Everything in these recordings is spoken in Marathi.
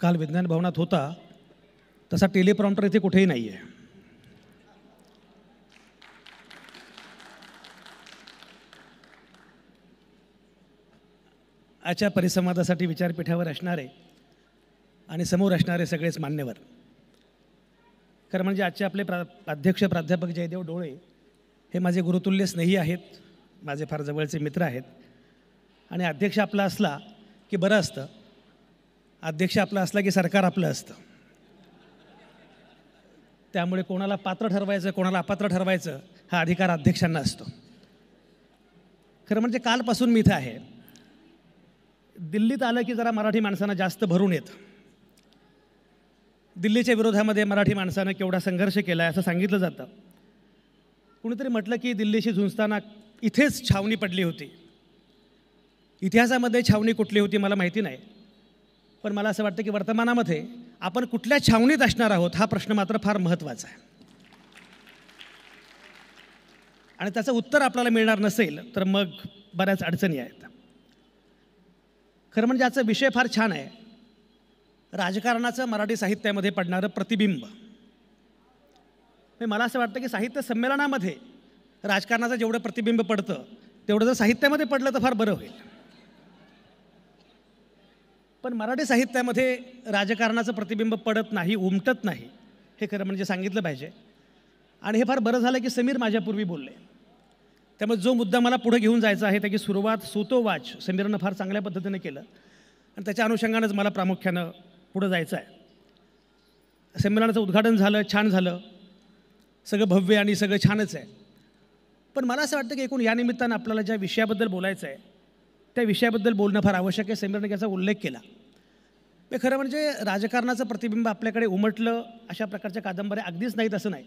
काल विज्ञान भवनात होता तसा टेलिप्रॉम्प्टर इथे कुठेही नाही आहे. आजच्या परिसंवादासाठी विचारपीठावर असणारे आणि समोर असणारे सगळेच मान्यवर, खरं म्हणजे आजचे आपले अध्यक्ष प्राध्यापक जयदेव डोळे हे माझे गुरुतुल्य स्नेही आहेत, माझे फार जवळचे मित्र आहेत. आणि अध्यक्ष आपला असला की बरं असतं, अध्यक्ष आपला असला की सरकार आपलं असतं. त्यामुळे कोणाला पात्र ठरवायचं कोणाला अपात्र ठरवायचं हा अधिकार अध्यक्षांना असतो. खरं म्हणजे कालपासून मी इथं आहे. दिल्लीत आलं की जरा मराठी माणसांना जास्त भरून येतं. दिल्लीच्या विरोधामध्ये मराठी माणसानं केवढा संघर्ष केला आहे असं सांगितलं जातं. कुणीतरी म्हटलं की दिल्लीशी झुंजताना इथेच छावणी पडली होती. इतिहासामध्ये छावणी कुठली होती मला माहिती नाही, पण मला असं वाटतं की वर्तमानामध्ये आपण कुठल्या छावणीत असणार आहोत हा प्रश्न मात्र फार महत्त्वाचा आहे. आणि त्याचं उत्तर आपल्याला मिळणार नसेल तर मग बऱ्याच अडचणी आहेत. खरं म्हणजे आजचा विषय फार छान आहे, राजकारणाचं मराठी साहित्यामध्ये पडणारं प्रतिबिंब. मला असं वाटतं की साहित्य संमेलनामध्ये राजकारणाचं जेवढं प्रतिबिंब पडतं तेवढं जर साहित्यामध्ये पडलं तर फार बरं होईल. पण मराठी साहित्यामध्ये राजकारणाचं प्रतिबिंब पडत नाही, उमटत नाही, हे खरं म्हणजे सांगितलं पाहिजे. आणि हे फार बरं झालं की समीर माझ्यापूर्वी बोलले. त्यामुळे जो मुद्दा मला पुढे घेऊन जायचा आहे त्याची सुरुवात सुतो वाच समीरनं फार चांगल्या पद्धतीने केलं आणि त्याच्या अनुषंगानंच मला प्रामुख्यानं पुढं जायचं आहे. संमेलनाचं उद्घाटन झालं, छान झालं, सगळं भव्य आणि सगळं छानच आहे. पण मला असं वाटतं की एकूण या निमित्तानं आपल्याला ज्या विषयाबद्दल बोलायचं आहे त्या विषयाबद्दल बोलणं फार आवश्यक आहे. समीरने त्याचा उल्लेख केला. हे खरं म्हणजे राजकारणाचं प्रतिबिंब आपल्याकडे उमटलं अशा प्रकारच्या कादंबऱ्या अगदीच नाहीत असं नाही.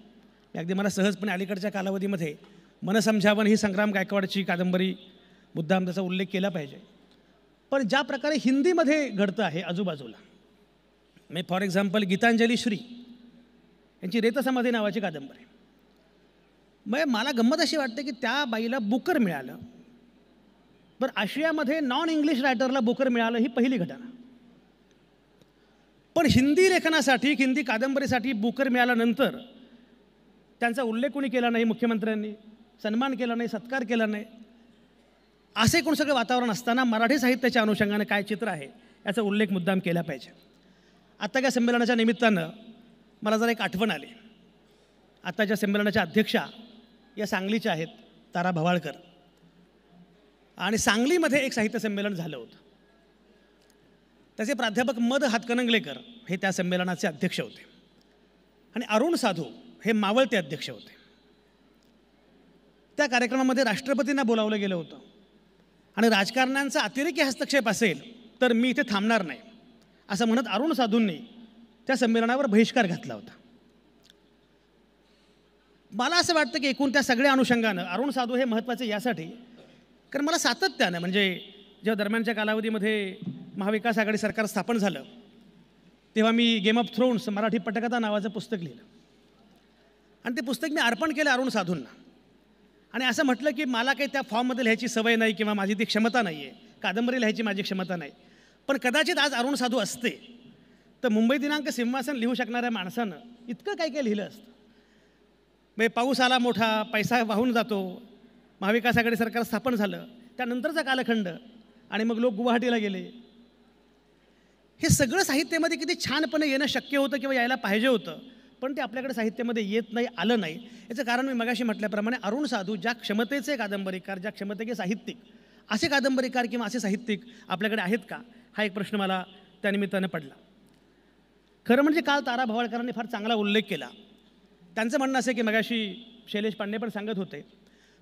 अगदी मला सहजपणे अलीकडच्या कालावधीमध्ये मनसमझावन ही संग्राम गायकवाडची कादंबरी मुद्दाम त्याचा उल्लेख केला पाहिजे. पण ज्या प्रकारे हिंदीमध्ये घडतं आहे आजूबाजूला, म्हणजे फॉर एक्झाम्पल गीतांजली श्री यांची रेतसमाधी नावाची कादंबरी, मग मला गंमत अशी वाटते की त्या बाईला बुकर मिळालं. पण आशियामध्ये नॉन इंग्लिश रायटरला बुकर मिळालं ही पहिली घटना. पण हिंदी लेखनासाठी हिंदी कादंबरीसाठी बुकर मिळाल्यानंतर त्यांचा उल्लेख कोणी केला नाही, मुख्यमंत्र्यांनी सन्मान केला नाही, सत्कार केला नाही. असे कोण सगळं वातावरण असताना मराठी साहित्याच्या अनुषंगाने काय चित्र आहे याचा उल्लेख मुद्दाम केला पाहिजे. आत्ता त्या संमेलनाच्या निमित्तानं मला जरा एक आठवण आली. आत्ताच्या संमेलनाच्या अध्यक्षा या सांगलीच्या आहेत, तारा भवाळकर. आणि सांगलीमध्ये एक साहित्य संमेलन झालं होतं. त्याचे प्राध्यापक मद हातकणंगलेकर हे त्या संमेलनाचे अध्यक्ष होते आणि अरुण साधू हे मावळते अध्यक्ष होते. त्या कार्यक्रमामध्ये राष्ट्रपतींना बोलावलं गेलं होतं आणि राजकारण्यांचा अतिरेकी हस्तक्षेप असेल तर मी इथे थांबणार नाही असं म्हणत अरुण साधूंनी त्या संमेलनावर बहिष्कार घातला होता. मला असं वाटतं की एकूण त्या सगळ्या अनुषंगानं अरुण साधू हे महत्त्वाचे यासाठी, कारण मला सातत्यानं म्हणजे जेव्हा दरम्यानच्या कालावधीमध्ये महाविकास आघाडी सरकार स्थापन झालं तेव्हा मी गेम ऑफ थ्रोन्स मराठी पटकथा नावाचं पुस्तक लिहिलं आणि ते पुस्तक मी अर्पण केलं अरुण साधूंना. आणि असं म्हटलं की मला काही त्या फॉर्ममध्ये लिहायची सवय नाही किंवा माझी ती क्षमता नाही आहे, कादंबरी लिहायची माझी क्षमता नाही. पण कदाचित आज अरुण साधू असते तर मुंबई दिनांक सिंहासन लिहू शकणाऱ्या माणसानं इतकं काही काही लिहिलं असतं. म्हणजे पाऊस आला मोठा, पैसा वाहून जातो, महाविकास आघाडी सरकार स्थापन झालं, त्यानंतरचा कालखंड आणि मग लोक गुवाहाटीला गेले. हे सगळं साहित्यामध्ये किती छानपणे येणं शक्य होतं किंवा यायला पाहिजे होतं, पण ते आपल्याकडे साहित्यामध्ये येत नाही, आलं नाही. याचं कारण मी मगाशी म्हटल्याप्रमाणे अरुण साधू ज्या क्षमतेचे कादंबरीकार, ज्या क्षमतेचे साहित्यिक, असे कादंबरीकार किंवा असे साहित्यिक आपल्याकडे आहेत का हा एक प्रश्न मला त्यानिमित्तानं पडला. खरं म्हणजे काल तारा भवाळकरांनी फार चांगला उल्लेख केला. त्यांचं म्हणणं असं की मगाशी शैलेश पांडे पण सांगत होते,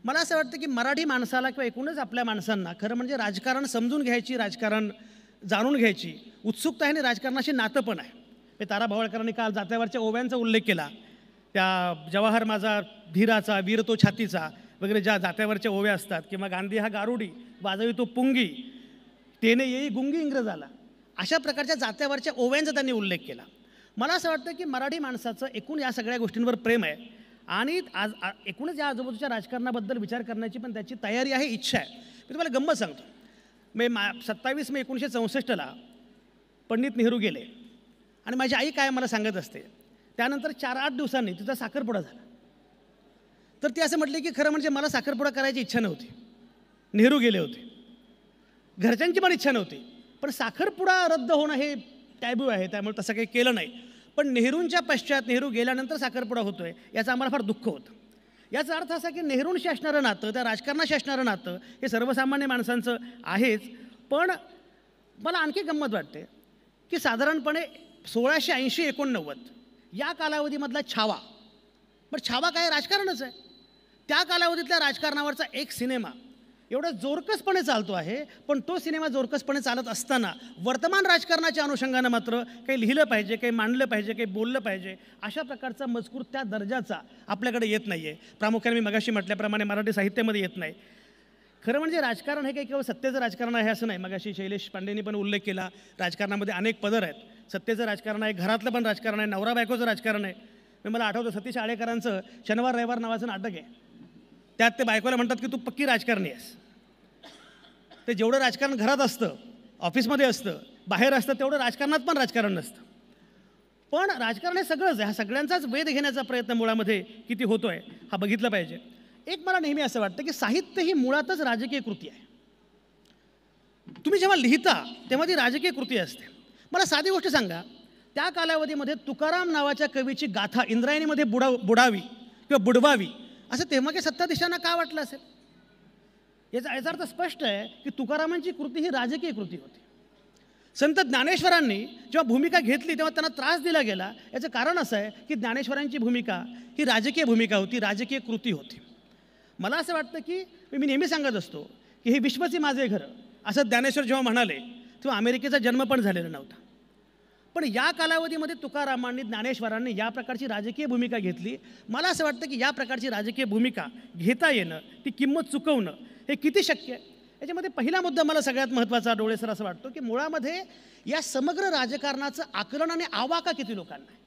मला असं वाटतं की मराठी माणसाला किंवा एकूणच आपल्या माणसांना खरं म्हणजे राजकारण समजून घ्यायची, राजकारण जाणून घ्यायची उत्सुकता आहे आणि राजकारणाशी नातं पण आहे. तारा भवाळकरांनी काल जात्यावरच्या ओव्यांचा उल्लेख केला, त्या जवाहर माझा धीराचा, वीर तो छातीचा वगैरे ज्या जात्यावरच्या ओव्या असतात, किंवा गांधी हा गारुडी, वाजवी तो पुंगी, तेने येई गुंगी इंग्रजाला, अशा प्रकारच्या जात्यावरच्या ओव्यांचा त्यांनी उल्लेख केला. मला असं वाटतं की मराठी माणसाचं एकूण या सगळ्या गोष्टींवर प्रेम आहे आणि आज एकूणच या आजूबाजूच्या राजकारणाबद्दल विचार करण्याची पण त्याची तयारी आहे, इच्छा आहे. मी तुम्हाला गंमत सांगतो. 27 मे 1964 पंडित नेहरू गेले आणि माझी आई काय मला सांगत असते, त्यानंतर 4-8 दिवसांनी तिचा साखरपुडा झाला. तर ती असं म्हटली की खरं म्हणजे मला साखरपुडा करायची इच्छा नव्हती, नेहरू गेले होते, घरच्यांची पण इच्छा नव्हती, पण साखरपुडा रद्द होणं हे टॅब्यू आहे, त्यामुळे तसं काही केलं नाही. पण नेहरूंच्या पश्चात, नेहरू गेल्यानंतर साखरपुडा होतोय याचं आम्हाला फार दुःख होतं. याचा अर्थ असा की नेहरूंशी असणारं नातं, त्या राजकारणाशी असणारं नातं हे सर्वसामान्य माणसांचं आहेच. पण मला आणखी गंमत वाटते की साधारणपणे 1680-89 या कालावधीमधला छावा, पण छावा काय राजकारणच आहे, त्या कालावधीतल्या राजकारणावरचा एक सिनेमा एवढा जोरकसपणे चालतो आहे. पण तो सिनेमा जोरकसपणे चालत असताना वर्तमान राजकारणाच्या अनुषंगानं मात्र काही लिहिलं पाहिजे, काही मांडलं पाहिजे, काही बोललं पाहिजे, अशा प्रकारचा मजकूर त्या दर्जाचा आपल्याकडे येत नाही आहे. प्रामुख्याने मी मगाशी म्हटल्याप्रमाणे मराठी साहित्यामध्ये येत नाही. खरं म्हणजे राजकारण हे काही केवळ सत्तेचं राजकारण आहे असं नाही. मगाशी शैलेश पांडेंनी पण उल्लेख केला, राजकारणामध्ये अनेक पदर आहेत. सत्तेचं राजकारण आहे, घरातलं पण राजकारण आहे, नवरा बायकोचं राजकारण आहे. मला आठवतं सतीश आळेकरांचं शनिवार रविवार नावाचं नाटक आहे, त्यात ते बायकोला म्हणतात की तू पक्की राजकारणी आहेस. ते जेवढं राजकारण घरात असतं, ऑफिसमध्ये असतं, बाहेर असतं, तेवढं राजकारणात पण राजकारण नसतं. पण राजकारण हे सगळंच आहे. हा सगळ्यांचाच वेध घेण्याचा प्रयत्न मुळामध्ये किती होतो आहे हा बघितला पाहिजे. एक मला नेहमी असं वाटतं की साहित्य ही मुळातच राजकीय कृती आहे. तुम्ही जेव्हा लिहिता तेव्हा ती राजकीय कृती असते. मला साधी गोष्ट सांगा, त्या कालावधीमध्ये तुकाराम नावाच्या कवीची गाथा इंद्रायणीमध्ये बुडावी किंवा बुडवावी असं तेव्हा काही सत्ताधीशांना का वाटलं असेल? याचा अर्थ स्पष्ट आहे की तुकारामांची कृती ही राजकीय कृती होती. संत ज्ञानेश्वरांनी जेव्हा भूमिका घेतली तेव्हा त्यांना त्रास दिला गेला. याचं कारण असं आहे की ज्ञानेश्वरांची भूमिका ही राजकीय भूमिका होती, राजकीय कृती होती. मला असं वाटतं की मी नेहमी सांगत असतो की हे विश्वचे माझे घर असं ज्ञानेश्वर जेव्हा म्हणाले तेव्हा अमेरिकेचा जन्म पण झालेला नव्हता. पण या कालावधीमध्ये तुकारामांनी, ज्ञानेश्वरांनी या प्रकारची राजकीय भूमिका घेतली. मला असं वाटतं की या प्रकारची राजकीय भूमिका घेता येणं, ती किंमत चुकवणं हे किती शक्य आहे. याच्यामध्ये पहिला मुद्दा मला सगळ्यात महत्त्वाचा डोळेसर असं वाटतो की मुळामध्ये या समग्र राजकारणाचं आकलन आणि आवाका किती लोकांना आहे.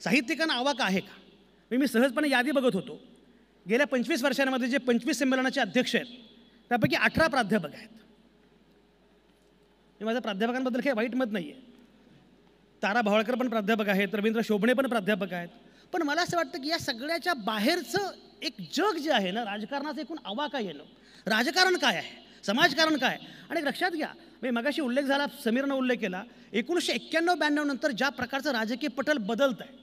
साहित्यिकांना आवाका आहे का? मी सहजपणे यादी बघत होतो. गेल्या 25 वर्षांमध्ये जे 25 संमेलनाचे अध्यक्ष आहेत त्यापैकी 18 प्राध्यापक आहेत. माझ्या प्राध्यापकांबद्दल काही वाईट मत नाही आहे. तारा भावळकर पण प्राध्यापक आहेत, रवींद्र शोभणे पण प्राध्यापक आहेत. पण मला असं वाटतं की या सगळ्याच्या बाहेरचं एक जग जे आहे ना, राजकारणाचं एकूण आवाका येणं, राजकारण काय आहे, समाजकारण काय. आणि लक्षात घ्या, मी मगाशी उल्लेख झाला, समीरनं उल्लेख केला, 1991-92 नंतर ज्या प्रकारचं राजकीय पटल बदलत आहे.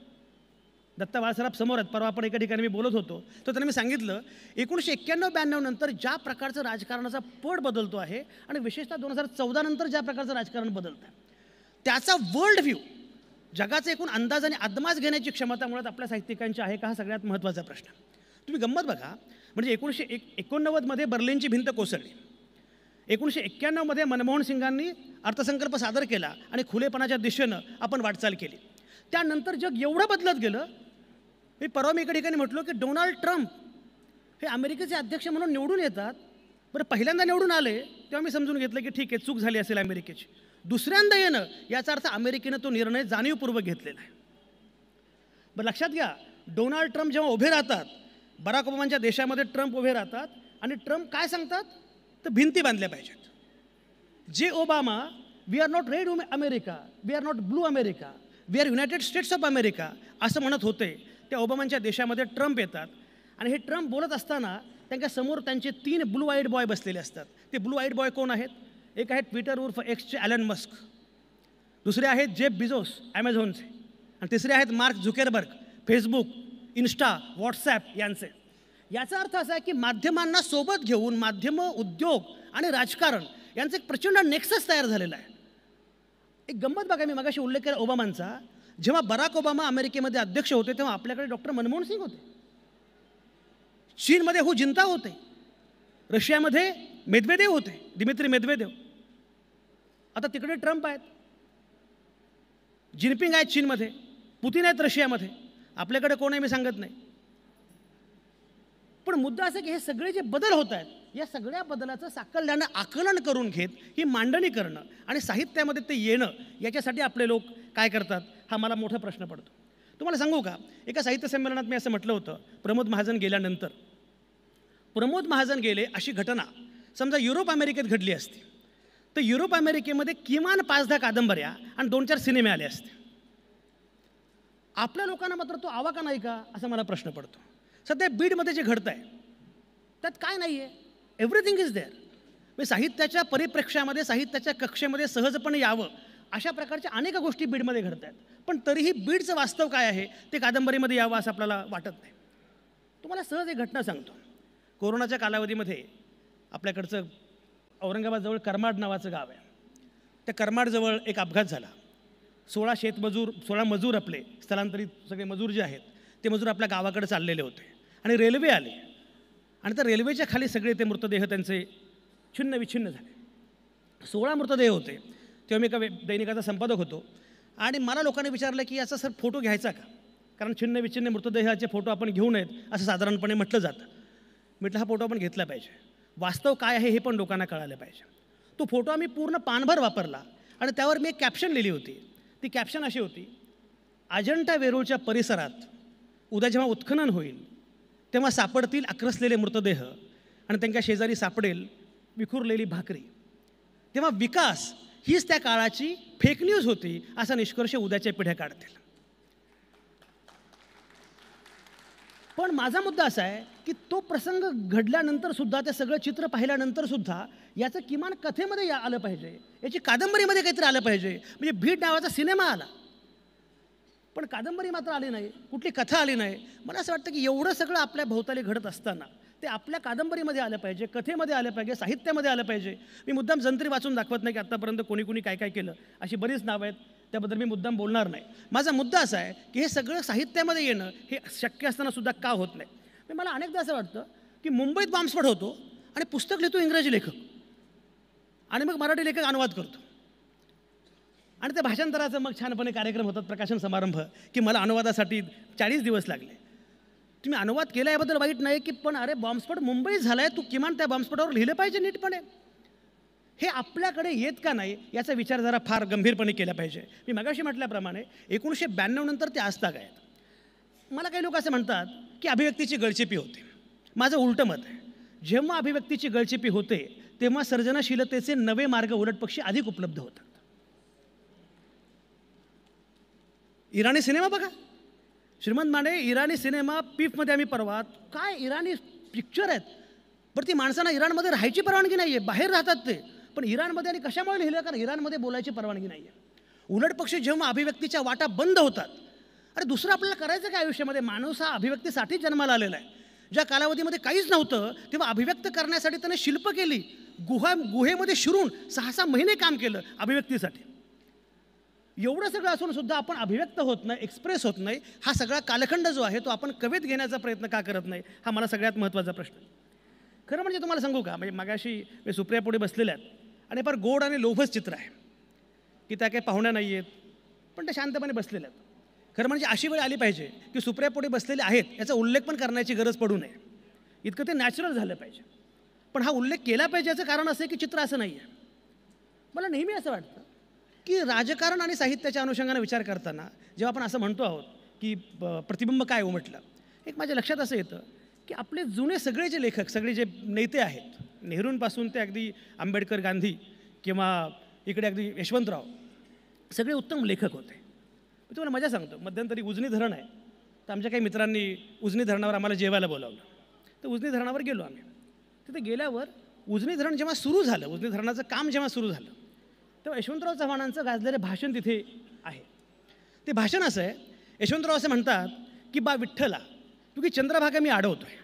दत्ता बाळासाहेब समोर आहेत, परवा आपण एका ठिकाणी मी बोलत होतो तर त्यांनी मी सांगितलं 1991-92 नंतर ज्या प्रकारचं राजकारणाचा पट बदलतो आहे आणि विशेषतः 2014 नंतर ज्या प्रकारचं राजकारण बदलतं आहे त्याचा वर्ल्ड व्ह्यू, जगाचा एकूण अंदाज आणि अदमास घेण्याची क्षमता मुळात आपल्या साहित्यिकांची आहे का, हा सगळ्यात महत्त्वाचा प्रश्न. तुम्ही गंमत बघा, म्हणजे 1989 बर्लिनची भिंत कोसळली, 1991 मनमोहन सिंगांनी अर्थसंकल्प सादर केला आणि खुलेपणाच्या दिशेनं आपण वाटचाल केली. त्यानंतर जग एवढं बदलत गेलं. परवा मी एका ठिकाणी म्हटलो की डोनाल्ड ट्रम्प हे अमेरिकेचे अध्यक्ष म्हणून निवडून येतात. बरं, पहिल्यांदा निवडून आले तेव्हा मी समजून घेतलं की ठीक आहे, चूक झाली असेल अमेरिकेची. दुसऱ्यांदा येणं याचा अर्थ अमेरिकेनं तो निर्णय जाणीवपूर्वक घेतलेला आहे. बरं, लक्षात घ्या, डोनाल्ड ट्रम्प जेव्हा उभे राहतात, बराक ओबामांच्या देशामध्ये ट्रम्प उभे राहतात आणि ट्रम्प काय सांगतात तर भिंती बांधल्या पाहिजेत. जे Obama, we are not red America, we are not blue America, we are United States of America असं म्हणत होते, त्या ओबामांच्या देशामध्ये ट्रम्प येतात. आणि हे ट्रम्प बोलत असताना त्यांच्यासमोर त्यांचे 3 ब्लू आईड बॉय बसलेले असतात. ते ब्लू आईड बॉय कोण आहेत? एक आहेत ट्विटर उर्फ एक्सचे ॲलन मस्क, दुसरे आहेत जेफ बिझोस ॲमेझॉनचे, आणि तिसरे आहेत mark Zuckerberg, Facebook, Insta, WhatsApp यांचे. याचा अर्थ असा आहे की माध्यमांना सोबत घेऊन माध्यमं, उद्योग आणि राजकारण यांचं एक प्रचंड नेक्सस तयार झालेलं आहे. एक गंमत बघा, मी मगाशी उल्लेख केला ओबामांचा. जेव्हा बराक ओबामा अमेरिकेमध्ये अध्यक्ष होते तेव्हा आपल्याकडे डॉक्टर मनमोहन सिंग होते, चीनमध्ये हू जिंता होते, रशियामध्ये मेदवेदेव होते, दिमित्री मेदवेदेव. आता तिकडे ट्रम्प आहेत, जिनपिंग आहेत चीनमध्ये, पुतिन आहेत रशियामध्ये. आपल्याकडे कोण आहे मी सांगत नाही. पण मुद्दा असा की हे सगळे जे बदल होत आहेत, या सगळ्या बदलाचं साकल्यानं आकलन करून घेत ही मांडणी करणं आणि साहित्यामध्ये ते येणं, याच्यासाठी आपले लोक काय करतात हा मला मोठा प्रश्न पडतो. तुम्हाला सांगू का, एका साहित्य संमेलनात मी असं म्हटलं होतं, प्रमोद महाजन गेल्यानंतर, प्रमोद महाजन गेले अशी घटना समजा युरोप अमेरिकेत घडली असती तर युरोप अमेरिकेमध्ये किमान 5-10 कादंबऱ्या आणि 2-4 सिनेमे आले असते. आपल्या लोकांना मात्र तो आवा का नाही का, असा मला प्रश्न पडतो. सध्या बीडमध्ये जे घडतं आहे त्यात काय नाही आहे, एव्हरीथिंग इज देअर. म्हणजे साहित्याच्या परिप्रेक्ष्यामध्ये, साहित्याच्या कक्षेमध्ये सहजपणे यावं अशा प्रकारच्या अनेक गोष्टी बीडमध्ये घडत आहेत. पण तरीही बीडचं वास्तव काय आहे ते कादंबरीमध्ये यावं असं आपल्याला वाटत नाही. तुम्हाला सहज एक घटना सांगतो. कोरोनाच्या कालावधीमध्ये आपल्याकडचं औरंगाबादजवळ करमाड नावाचं गाव आहे. त्या करमाडजवळ एक अपघात झाला. 16 मजूर आपले स्थलांतरित सगळे मजूर जे आहेत ते मजूर आपल्या गावाकडे चाललेले होते आणि रेल्वे आले आणि त्या रेल्वेच्या खाली सगळे ते मृतदेह त्यांचे छिन्न विछिन्न झाले. 16 मृतदेह होते. तेव्हा मी एका दैनिकाचा संपादक होतो आणि मला लोकांनी विचारलं की याचा सर फोटो घ्यायचा का, कारण छिन्न विछिन्न मृतदेहाचे फोटो आपण घेऊ नयेत असं साधारणपणे म्हटलं जातं. म्हटलं हा फोटो आपण घेतला पाहिजे, वास्तव काय आहे हे पण लोकांना कळायला पाहिजे. तो फोटो आम्ही पूर्ण पानभर वापरला आणि त्यावर मी एक कॅप्शन लिहिली होती. ती कॅप्शन अशी होती, अजंठा वेरूळच्या परिसरात उद्या जेव्हा उत्खनन होईल तेव्हा सापडतील आक्रसलेले मृतदेह आणि त्यांच्या शेजारी सापडेल विखुरलेली भाकरी, तेव्हा विकास हीच त्या काळाची फेक न्यूज होती असा निष्कर्ष उद्याच्या पिढ्या काढतील. पण माझा मुद्दा असा आहे की तो प्रसंग घडल्यानंतर सुद्धा, ते सगळं चित्र पाहिल्यानंतर सुद्धा याचं किमान कथेमध्ये आलं पाहिजे, याची कादंबरीमध्ये काहीतरी आलं पाहिजे. म्हणजे भीड नावाचा सिनेमा आला पण कादंबरी मात्र आली नाही, कुठली कथा आली नाही. मला असं वाटतं की एवढं सगळं आपल्या भोवताली घडत असताना ते आपल्या कादंबरीमध्ये आलं पाहिजे, कथेमध्ये आलं पाहिजे, साहित्यामध्ये आलं पाहिजे. मी मुद्दाम जंत्री वाचून दाखवत नाही की आत्तापर्यंत कोणी कोणी काय काय केलं, अशी बरीच नावं आहेत, त्याबद्दल मी मुद्दाम बोलणार नाही. माझा मुद्दा असा आहे की हे सगळं साहित्यामध्ये येणं हे शक्य असताना सुद्धा का होत नाही. मला अनेकदा असं वाटतं की मुंबईत बॉम्बस्फोट होतो आणि पुस्तक लिहितो इंग्रजी लेखक आणि मग मराठी लेखक अनुवाद करतो आणि त्या भाषांतराचं मग छानपणे कार्यक्रम होतात, प्रकाशन समारंभ, की मला अनुवादासाठी 40 दिवस लागले. तुम्ही अनुवाद केला याबद्दल वाईट नाही की, पण अरे बॉम्बस्फोट मुंबईत झाला आहे, तू किमान त्या बॉम्बस्फोटावर लिहिलं पाहिजे नीटपणे. हे आपल्याकडे येत का नाही याचा विचार जरा फार गंभीरपणे केला पाहिजे. मी मगाशी म्हटल्याप्रमाणे 1992 नंतर ते आजताग आहेत. मला काही लोक असं म्हणतात की अभिव्यक्तीची गळचेपी होते. माझं उलटं मत आहे, जेव्हा अभिव्यक्तीची गळचेपी होते तेव्हा सर्जनशीलतेचे नवे मार्ग उलटपक्षी अधिक उपलब्ध होतात. इराणी सिनेमा बघा, श्रीमंत माने इराणी सिनेमा पीफमध्ये आम्ही परवा, काय इराणी पिक्चर आहेत. बरं ती माणसांना इराणमध्ये राहायची परवानगी नाही आहे, बाहेर राहतात ते, पण इराणमध्ये आणि कशामुळे लिहिलं, कारण इराणमध्ये बोलायची परवानगी नाही आहे. उलटपक्षी जेव्हा अभिव्यक्तीच्या वाटा बंद होतात, अरे दुसरं आपल्याला करायचं काय आयुष्यामध्ये, माणूस हा अभिव्यक्तीसाठीच जन्माला आलेला आहे. ज्या कालावधीमध्ये काहीच नव्हतं तेव्हा अभिव्यक्त करण्यासाठी त्याने शिल्प केली, गुहेमध्ये शिरून 6-6 महिने काम केलं अभिव्यक्तीसाठी. एवढं सगळं असून सुद्धा आपण अभिव्यक्त होत नाही, एक्सप्रेस होत नाही. हा सगळा कालखंड जो आहे तो आपण कवेत घेण्याचा प्रयत्न का करत नाही, हा मला सगळ्यात महत्त्वाचा प्रश्न. खरं म्हणजे तुम्हाला सांगू का, म्हणजे मगाशी सुप्रिया पुढे बसलेल्या आहेत आणि फार गोड आणि लोभस चित्र आहे की त्या काही पाहुण्या नाही आहेत पण त्या शांतपणे बसलेल्या आहेत. खरं म्हणजे अशी वेळ आली पाहिजे की सुप्रिया पुढे बसलेले आहेत याचा उल्लेख पण करण्याची गरज पडू नये, इतकं ते नॅचरल झालं पाहिजे. पण हा उल्लेख केला पाहिजे याचं कारण असं आहे की चित्र असं नाही आहे. मला नेहमी असं वाटतं की राजकारण आणि साहित्याच्या अनुषंगाने विचार करताना जेव्हा आपण असं म्हणतो आहोत की प्रतिबिंब काय उमटलं, एक माझ्या लक्षात असं येतं की आपले जुने सगळे जे लेखक, सगळे जे नेते आहेत, नेहरूंपासून ते अगदी आंबेडकर, गांधी किंवा इकडे अगदी यशवंतराव, सगळे उत्तम लेखक होते. मी तुम्हाला मजा सांगतो, मध्यंतरी उजनी धरण आहे, तर आमच्या काही मित्रांनी उजनी धरणावर आम्हाला जेवायला बोलावलं. तर उजनी धरणावर गेलो आम्ही. तिथे गेल्यावर उजनी धरण जेव्हा सुरू झालं, उजनी धरणाचं काम जेव्हा सुरू झालं, तेव्हा यशवंतराव चव्हाणांचं गाजलेलं भाषण तिथे आहे. ते भाषण असं आहे, यशवंतराव असं म्हणतात की बा विठ्ठला, तू की चंद्रभागा मी अडवतोय,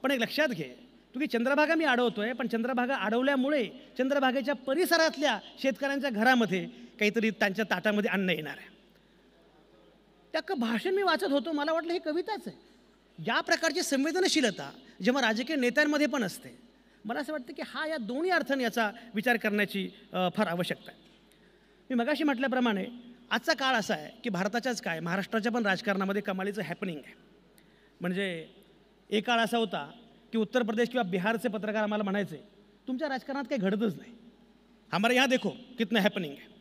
पण एक लक्षात घे, तू की चंद्रभागा मी अडवतोय, पण चंद्रभागा अडवल्यामुळे चंद्रभागेच्या परिसरातल्या शेतकऱ्यांच्या घरामध्ये काहीतरी त्यांच्या ताटामध्ये अन्न येणार आहे. त्या भाषण मी वाचत होतो, मला वाटलं ही कविताच आहे. या प्रकारची संवेदनशीलता जेव्हा राजकीय नेत्यांमध्ये पण असते, मला असं वाटतं की हा या दोन्ही अर्थाने याचा विचार करण्याची फार आवश्यकता आहे. मी मगाशी म्हटल्याप्रमाणे आजचा काळ असा आहे की भारताच्याच काय, महाराष्ट्राच्या पण राजकारणामध्ये कमालीचं हॅपनिंग आहे. म्हणजे एक काळ असा होता की उत्तर प्रदेश किंवा बिहारचे पत्रकार आम्हाला म्हणायचे, तुमच्या राजकारणात काही घडतच नाही, हमारे यहाँ देखो कितना हॅपनिंग आहे.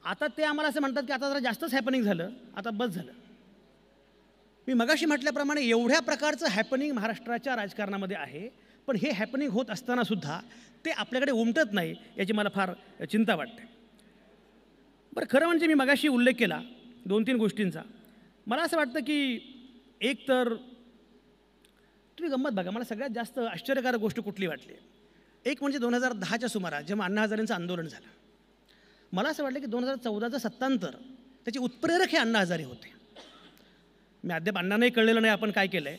आता ते आम्हाला असं म्हणतात की आता जरा जास्तच हॅपनिंग झालं, आता बस झालं. मी मगाशी म्हटल्याप्रमाणे एवढ्या प्रकारचं हॅपनिंग महाराष्ट्राच्या राजकारणामध्ये आहे, पण हे हॅपनिंग होत असतानासुद्धा ते आपल्याकडे उमटत नाही, याची मला फार चिंता वाटते. बरं, खरं म्हणजे मी मगाशी उल्लेख केला 2-3 गोष्टींचा. मला असं वाटतं की एक तर तुम्ही गंमत बघा, मला सगळ्यात जास्त आश्चर्यकारक गोष्ट कुठली वाटली. एक म्हणजे 2010च्या सुमारास जेव्हा अण्णा हजारेंचं आंदोलन झालं, मला असं वाटलं की 2014चं सत्तांतर त्याचे उत्प्रेरक हे अण्णा हजारे होते. मी अद्याप अण्णांनाही कळलेलं नाही आपण काय केलं आहे,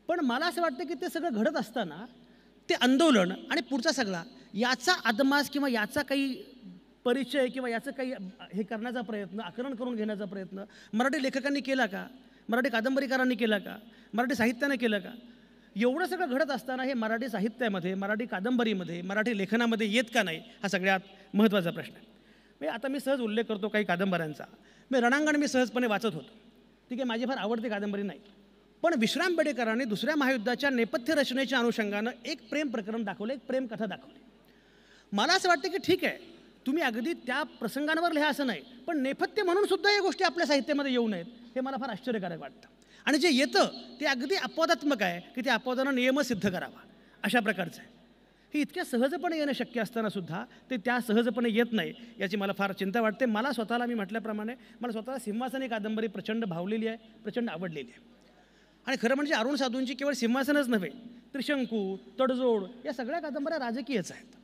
पण मला असं वाटतं की ते सगळं घडत असताना ते आंदोलन आणि पुढचा सगळा याचा अदमास किंवा याचा काही परिचय किंवा याचं काही हे करण्याचा प्रयत्न, आकलन करून घेण्याचा प्रयत्न मराठी लेखकांनी केला का, मराठी कादंबरीकारांनी केला का, मराठी साहित्यानं केलं का? एवढं सगळं घडत असताना हे मराठी साहित्यामध्ये, मराठी कादंबरीमध्ये, मराठी लेखनामध्ये येत का नाही, हा सगळ्यात महत्त्वाचा प्रश्न आहे. म्हणजे आता मी सहज उल्लेख करतो काही कादंबऱ्यांचा. मी रणांगण मी सहजपणे वाचत होतो. ठीक आहे, माझी फार आवडती कादंबरी नाही, पण विश्राम बेडेकरांनी दुसऱ्या महायुद्धाच्या नेपथ्य रचनेच्या अनुषंगानं एक प्रेम प्रकरण दाखवलं, एक प्रेमकथा दाखवली. मला असं वाटतं की ठीक आहे, तुम्ही अगदी त्या प्रसंगांवर लिहा असं नाही, पण नेपथ्य म्हणून सुद्धा या गोष्टी आपल्या साहित्यामध्ये येऊ नयेत, हे मला फार आश्चर्यकारक वाटतं. आणि जे येतं ते अगदी अपवादात्मक आहे की ते अपवादानं नियमच सिद्ध करावा अशा प्रकारचं आहे. हे इतक्या सहजपणे येणं शक्य असताना सुद्धा ते त्या सहजपणे येत नाही, याची मला फार चिंता वाटते. मला स्वतःला, मी म्हटल्याप्रमाणे, मला स्वतःला सिंहासन ही कादंबरी प्रचंड भावलेली आहे, प्रचंड आवडलेली आहे. आणि खरं म्हणजे अरुण साधूंची केवळ सिंहासनच नव्हे, त्रिशंकू, तडजोड या सगळ्या कादंबऱ्या राजकीयच आहेत.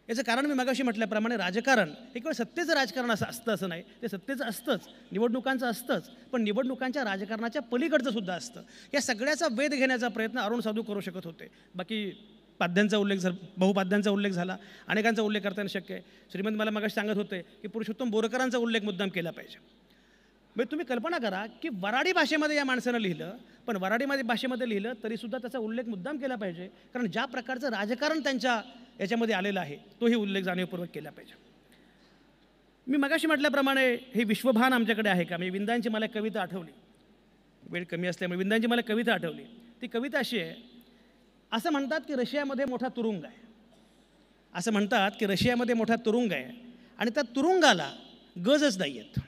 याचं कारण मी मगाशी म्हटल्याप्रमाणे राजकारण हे केवळ सत्तेचं राजकारण असं असतं असं नाही, ते सत्तेचं असतंच, निवडणुकांचं असतंच, पण निवडणुकांच्या राजकारणाच्या पलीकडचं सुद्धा असतं. या सगळ्याचा वेध घेण्याचा प्रयत्न अरुण साधू करू शकत होते. बाकी पाद्यांचा उल्लेख झाला, बहुपाद्यांचा उल्लेख झाला, अनेकांचा उल्लेख करताना शक्य आहे. श्रीमंत मला मगाशी सांगत होते की पुरुषोत्तम बोरकरांचा उल्लेख मुद्दाम केला पाहिजे. म्हणजे तुम्ही कल्पना करा की वराडी भाषेमध्ये या माणसानं लिहिलं, पण वराडी भाषेमध्ये लिहिलं तरीसुद्धा त्याचा उल्लेख मुद्दाम केला पाहिजे, कारण ज्या प्रकारचं राजकारण त्यांच्या याच्यामध्ये आलेलं आहे तोही उल्लेख जाणीवपूर्वक केला पाहिजे. मी मगाशी म्हटल्याप्रमाणे हे विश्वभान आमच्याकडे आहे का? म्हणजे विंदांची मला कविता आठवली, वेळ कमी असल्यामुळे विंदांची मला कविता आठवली. ती कविता अशी आहे, असं म्हणतात की रशियामध्ये मोठा तुरुंग आहे, असं म्हणतात की रशियामध्ये मोठा तुरुंग आहे आणि त्या तुरुंगाला गजच नाही आहेत,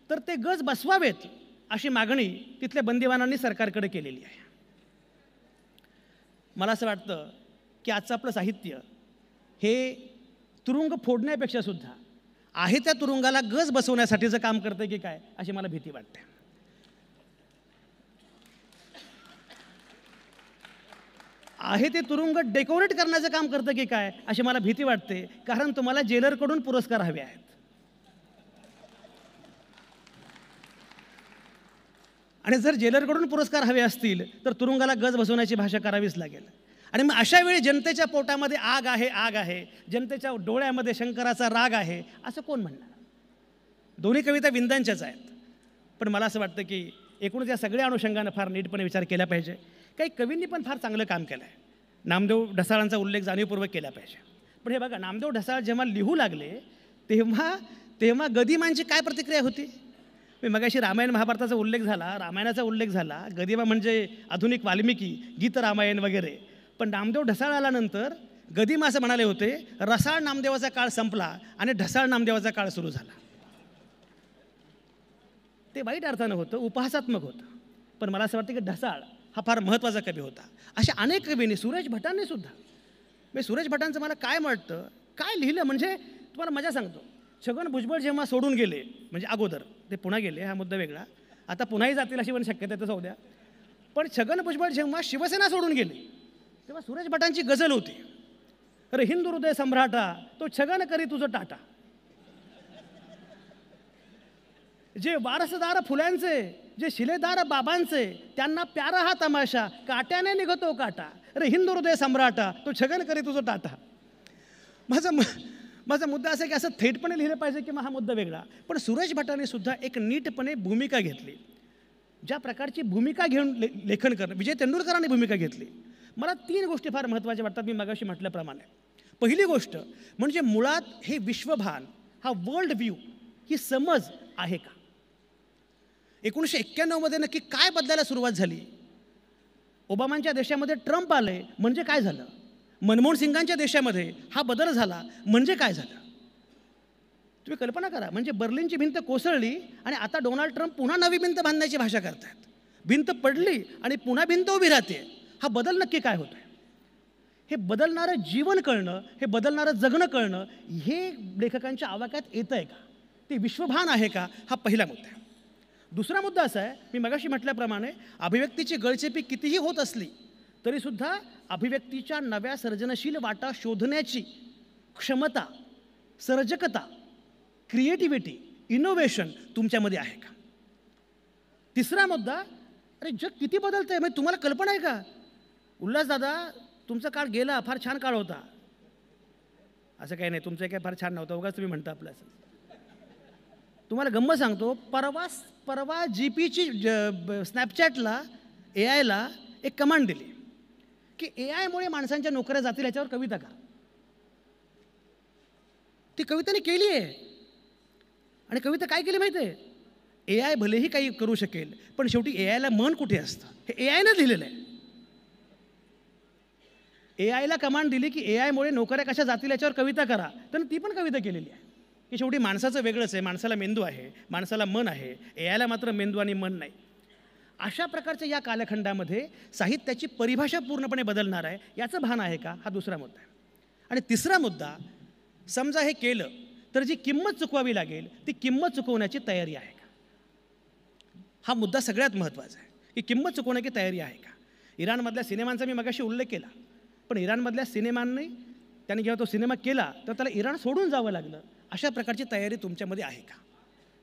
तर ते गज बसवावेत अशी मागणी तिथल्या बंदिवानांनी सरकारकडे केलेली आहे. मला असं वाटतं की आजचं आपलं साहित्य हे तुरुंग फोडण्यापेक्षा सुद्धा आहे त्या तुरुंगाला गज बसवण्यासाठीचं काम करतं की काय, अशी मला भीती वाटते. आहे ते तुरुंग डेकोरेट करण्याचं काम करतं की काय, अशी मला भीती वाटते, कारण तुम्हाला जेलरकडून पुरस्कार हवे आहेत. आणि जर जेलरकडून पुरस्कार हवे असतील तर तुरुंगाला गज बसवण्याची भाषा करावीच लागेल. आणि मग अशा वेळी जनतेच्या पोटामध्ये आग आहे, आग आहे, जनतेच्या डोळ्यामध्ये शंकराचा राग आहे, असं कोण म्हणणार? दोन्ही कविता विंदांच्याच आहेत, पण मला असं वाटतं की एकूणच या सगळ्या अनुषंगानं फार नीटपणे विचार केला पाहिजे. काही कवींनी पण फार चांगलं काम केलं आहे. नामदेव ढसाळांचा उल्लेख जाणीवपूर्वक केला पाहिजे. पण हे बघा, नामदेव ढसाळ जेव्हा लिहू लागले तेव्हा गदिमांची काय प्रतिक्रिया होती? मी मगाशी रामायण महाभारताचा उल्लेख झाला, रामायणाचा उल्लेख झाला, गदिमा म्हणजे आधुनिक वाल्मिकी, गीत रामायण वगैरे. पण नामदेव ढसाळ आल्यानंतर गदिमा असं म्हणाले होते, रसाळ नामदेवाचा काळ संपला आणि ढसाळ नामदेवाचा काळ सुरू झाला. ते वाईट अर्थानं होतं, उपहासात्मक होतं, पण मला असं वाटतं की ढसाळ हा फार महत्त्वाचा कवी होता. अशा अनेक कवींनी, सुरेश भटांनी सुद्धा, मी सुरेश भटांचं मला काय वाटतं, काय लिहिलं म्हणजे तुम्हाला मजा सांगतो. छगन भुजबळ जेव्हा सोडून गेले, म्हणजे अगोदर ते पुन्हा गेले, हा मुद्दा वेगळा, आता पुन्हाही जातील अशी पण शक्यता आहे, तसं उद्या. पण छगन भुजबळ जेव्हा शिवसेना सोडून गेले तेव्हा सुरेश भटांची गझल होती, अरे हिंदू हृदय सम्राटा तो छगन करी तुझं टाटा. जे वारसदार फुल्यांचे, जे शिलेदार बाबांचे, त्यांना प्यारा हा तमाशा, काट्याने निघतो काटा, अरे हिंदू हृदय सम्राटा तो छगन करी तुझं टाटा. माझा मुद्दा असा की असं थेटपणे लिहिलं पाहिजे किंवा हा मुद्दा वेगळा, पण सुरेश भटांनी सुद्धा एक नीटपणे भूमिका घेतली. ज्या प्रकारची भूमिका घेऊन लेखन करणं, विजय तेंडुलकरांनी भूमिका घेतली. मला 3 गोष्टी फार महत्त्वाच्या वाटतात, मी मगाशी म्हटल्याप्रमाणे. पहिली गोष्ट म्हणजे मुळात हे विश्वभान, हा वर्ल्ड व्ह्यू, ही समज आहे का? 1991मध्ये नक्की काय बदलायला सुरुवात झाली? ओबामांच्या देशामध्ये ट्रम्प आले म्हणजे काय झालं? मनमोहन सिंगांच्या देशामध्ये हा बदल झाला म्हणजे काय झालं? तुम्ही कल्पना करा, म्हणजे बर्लिनची भिंत कोसळली आणि आता डोनाल्ड ट्रम्प पुन्हा नवी भिंत बांधण्याची भाषा करतात. भिंत पडली आणि पुन्हा भिंत उभी राहते, हा बदल नक्की काय होतोय? हे बदलणारं जीवन कळणं, हे बदलणारं जगणं कळणं, हे लेखकांच्या आवाक्यात येतं आहे का, ते विश्वभान आहे का, हा पहिला मुद्दा आहे. दुसरा मुद्दा असा आहे, मी मगाशी म्हटल्याप्रमाणे अभिव्यक्तीची गळचेपी कितीही होत असली तरीसुद्धा अभिव्यक्तीच्या नव्या सर्जनशील वाटा शोधण्याची क्षमता, सर्जकता, क्रिएटिव्हिटी, इनोव्हेशन तुमच्यामध्ये आहे का. तिसरा मुद्दा, अरे जग किती बदलतं आहे, म्हणजे तुम्हाला कल्पना आहे का. उल्हासदादा, तुमचा काळ गेला, फार छान काळ होता. असं काही नाही, तुमचं काय फार छान नव्हतं, उगाच तुम्ही म्हणता आपलं असं. तुम्हाला गंमत सांगतो, परवा GPची स्नॅपचॅटला AI एक कमांड दिली की AI मुळे माणसांच्या नोकऱ्या जातील, याच्यावर कविता करा. ती कविताने केली आहे. आणि कविता काय केली माहिती आहे, AI भलेही काही करू शकेल, पण शेवटी AIला मन कुठे असतं, हे AIनं दिलेलं आहे. AIला कमांड दिली की AI मुळे नोकऱ्या कशा जातील याच्यावर कविता करा, तर ती पण कविता केलेली आहे. की शेवटी माणसाचं वेगळंच आहे, माणसाला मेंदू आहे, माणसाला मन आहे, AIला मात्र मेंदू आणि मन नाही. अशा प्रकारच्या या कालखंडामध्ये साहित्याची परिभाषा पूर्णपणे बदलणार आहे, याचं भान आहे का, हा दुसरा मुद्दा आहे. आणि तिसरा मुद्दा, समजा हे केलं तर जी किंमत चुकवावी लागेल ती किंमत चुकवण्याची तयारी आहे का, हा मुद्दा सगळ्यात महत्त्वाचा आहे की किंमत चुकवण्याची तयारी आहे का. इराणमधल्या सिनेमांचा मी मगाशी उल्लेख केला, पण इराणमधल्या सिनेमांनी त्यांनी जेव्हा तो सिनेमा केला तर त्याला इराण सोडून जावं लागलं. अशा प्रकारची तयारी तुमच्यामध्ये आहे का.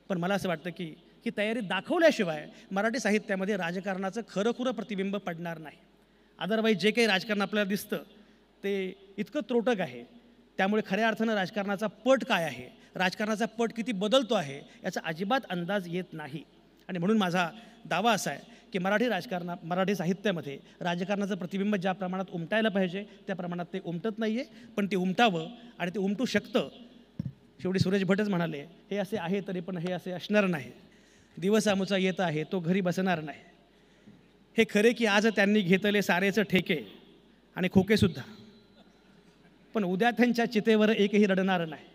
पण मला असं वाटतं की ही तयारी दाखवल्याशिवाय मराठी साहित्यामध्ये राजकारणाचं खरंखुरं प्रतिबिंब पडणार नाही. अदरवाईज जे काही राजकारण आपल्याला दिसतं ते इतकं त्रोटक आहे, त्यामुळे खऱ्या अर्थानं राजकारणाचा पट काय आहे, राजकारणाचा पट किती बदलतो आहे, याचा अजिबात अंदाज येत नाही. आणि म्हणून माझा दावा असा आहे की मराठी साहित्यामध्ये राजकारणाचं प्रतिबिंब ज्या प्रमाणात उमटायला पाहिजे त्या प्रमाणात ते उमटत नाही आहे, पण ते उमटावं आणि ते उमटू शकतं. शेवटी सुरेश भटच म्हणाले, हे असे आहे तरी पण हे असे असणार नाही, दिवस आमुचा येत आहे तो घरी बसणार नाही. हे खरे की आज त्यांनी घेतले सारेचं ठेके आणि खोकेसुद्धा, पण उद्या त्यांच्या चितेवर एकही रडणार नाही.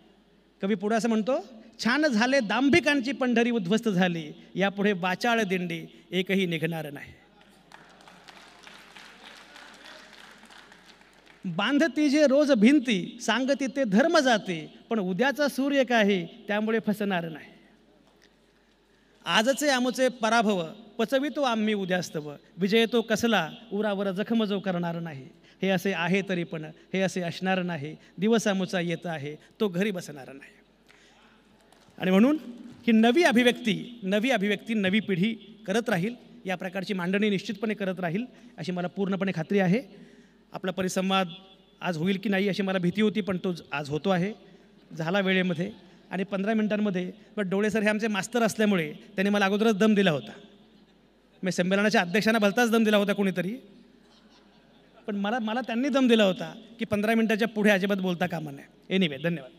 कवी पुढे असं म्हणतो, छान झाले दांभिकांची पंढरी उद्ध्वस्त झाली, यापुढे वाचाळ दिंडी एकही निघणार नाही. बांधती जे रोज भिंती, सांगती ते धर्म जाते, पण उद्याचा सूर्य काही त्यामुळे फसणार नाही. आजचे आमुचे पराभव पचवितो आम्ही उद्यास्तव, विजय तो कसला उरावर जखम जो करणार नाही. हे असे आहे तरी पण हे असे असणार नाही, दिवस आमुचा येत आहे तो घरी बसणार नाही. आणि म्हणून ही नवी अभिव्यक्ती नवी पिढी करत राहील, या प्रकारची मांडणी निश्चितपणे करत राहील अशी मला पूर्णपणे खात्री आहे. आपला परिसंवाद आज होईल की नाही अशी मला भीती होती, पण तो आज होतो आहे, झाला वेळेमध्ये आणि 15 मिनिटांमध्ये. पण डोळे सर हे आमचे मास्तर असल्यामुळे त्यांनी मला अगोदरच दम दिला होता. मी संमेलनाच्या अध्यक्षांना भलताच दम दिला होता कोणीतरी, पण मला त्यांनी दम दिला होता की 15 मिनिटाच्या पुढे अजिबात बोलता कामा नये. एनिवे, धन्यवाद.